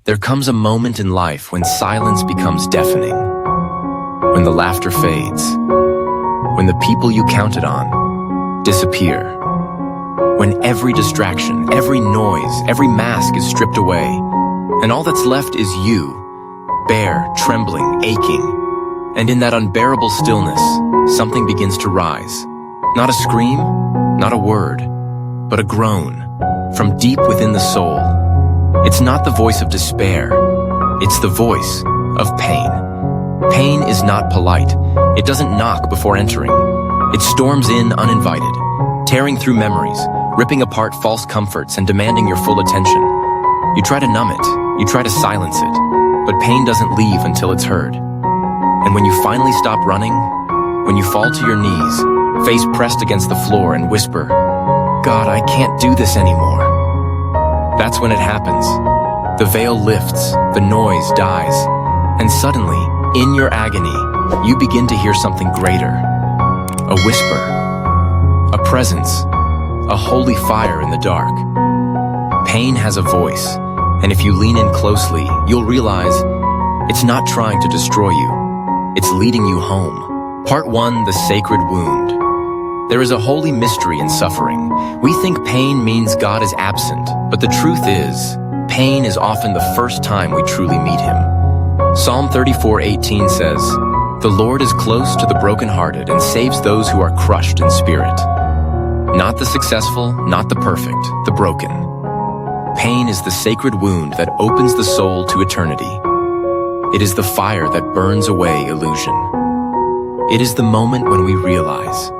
There comes a moment in life when silence becomes deafening, when the laughter fades, when the people you counted on disappear, when every distraction, every noise, every mask is stripped away, and all that's left is you, bare, trembling, aching. And in that unbearable stillness, something begins to rise. Not a scream, not a word, but a groan from deep within the soul. It's not the voice of despair, it's the voice of pain. Pain is not polite. It doesn't knock before entering. It storms in uninvited, tearing through memories, ripping apart false comforts and demanding your full attention. You try to numb it, you try to silence it, but pain doesn't leave until it's heard. And when you finally stop running, when you fall to your knees, face pressed against the floor and whisper, "God, I can't do this anymore," that's when it happens. The veil lifts, the noise dies, and suddenly, in your agony, you begin to hear something greater. A whisper, a presence, a holy fire in the dark. Pain has a voice, and if you lean in closely, you'll realize it's not trying to destroy you. It's leading you home. Part 1, the sacred wound. There is a holy mystery in suffering. We think pain means God is absent, but the truth is, pain is often the first time we truly meet Him. Psalm 34:18 says, "The Lord is close to the brokenhearted and saves those who are crushed in spirit." Not the successful, not the perfect, the broken. Pain is the sacred wound that opens the soul to eternity. It is the fire that burns away illusion. It is the moment when we realize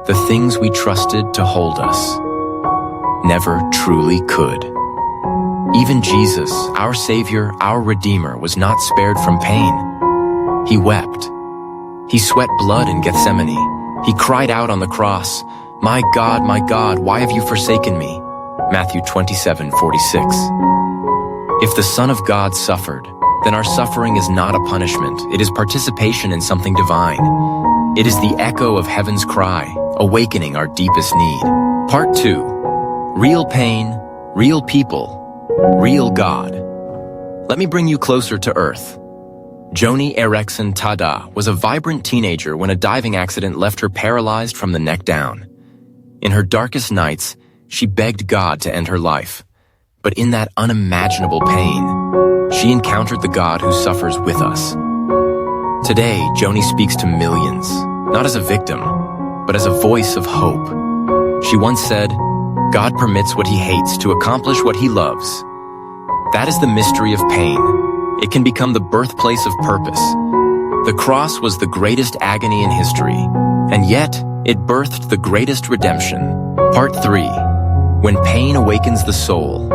the things we trusted to hold us never truly could. Even Jesus, our Savior, our Redeemer, was not spared from pain. He wept. He sweat blood in Gethsemane. He cried out on the cross, my God, why have you forsaken me?" Matthew 27:46. If the Son of God suffered, then our suffering is not a punishment. It is participation in something divine. It is the echo of heaven's cry, awakening our deepest need. Part 2. Real pain, real people, real God. Let me bring you closer to earth. Joni Eareckson Tada was a vibrant teenager when a diving accident left her paralyzed from the neck down. In her darkest nights, she begged God to end her life. But in that unimaginable pain, she encountered the God who suffers with us. Today, Joni speaks to millions, not as a victim, but as a voice of hope. She once said, "God permits what He hates to accomplish what He loves." That is the mystery of pain. It can become the birthplace of purpose. The cross was the greatest agony in history, and yet it birthed the greatest redemption. Part 3. When pain awakens the soul.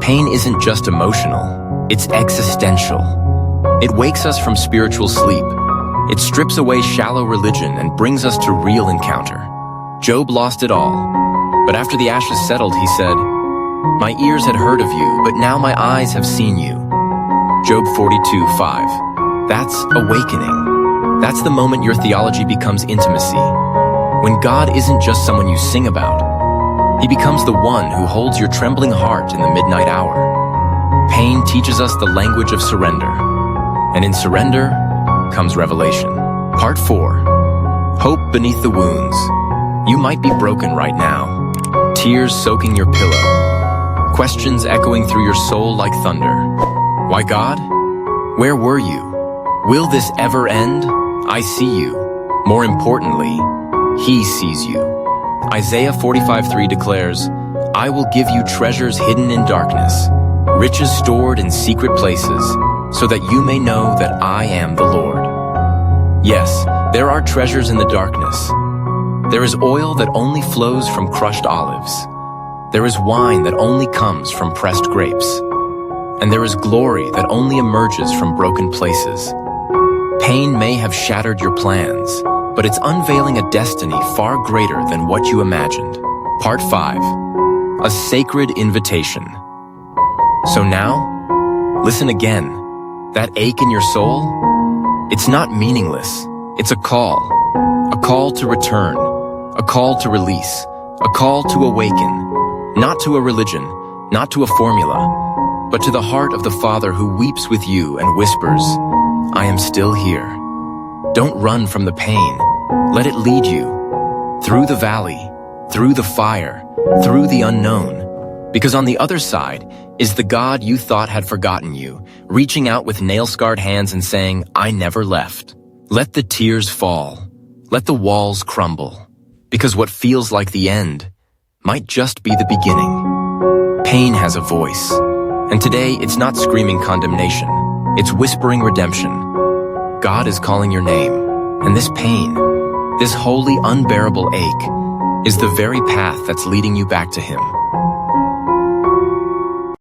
Pain isn't just emotional, it's existential. It wakes us from spiritual sleep. It strips away shallow religion and brings us to real encounter. Job lost it all, but after the ashes settled, he said, "My ears had heard of you, but now my eyes have seen you." Job 42:5. That's awakening. That's the moment your theology becomes intimacy. When God isn't just someone you sing about, He becomes the one who holds your trembling heart in the midnight hour. Pain teaches us the language of surrender, and in surrender comes revelation. Part 4. Hope beneath the wounds. You might be broken right now. Tears soaking your pillow. Questions echoing through your soul like thunder. Why God? Where were you? Will this ever end? I see you. More importantly, He sees you. Isaiah 45:3 declares, "I will give you treasures hidden in darkness, riches stored in secret places, so that you may know that I am the Lord." Yes, there are treasures in the darkness. There is oil that only flows from crushed olives. There is wine that only comes from pressed grapes. And there is glory that only emerges from broken places. Pain may have shattered your plans, but it's unveiling a destiny far greater than what you imagined. Part 5. A sacred invitation. So now, listen again. That ache in your soul? It's not meaningless. It's a call. A call to return. A call to release. A call to awaken. Not to a religion, not to a formula, but to the heart of the Father who weeps with you and whispers, I am still here. Don't run from the pain. Let it lead you through the valley, through the fire, through the unknown. Because on the other side is the God you thought had forgotten you, reaching out with nail-scarred hands and saying, I never left. Let the tears fall. Let the walls crumble. Because what feels like the end might just be the beginning. Pain has a voice. And today, it's not screaming condemnation. It's whispering redemption. God is calling your name. And this pain, this holy, unbearable ache, is the very path that's leading you back to Him.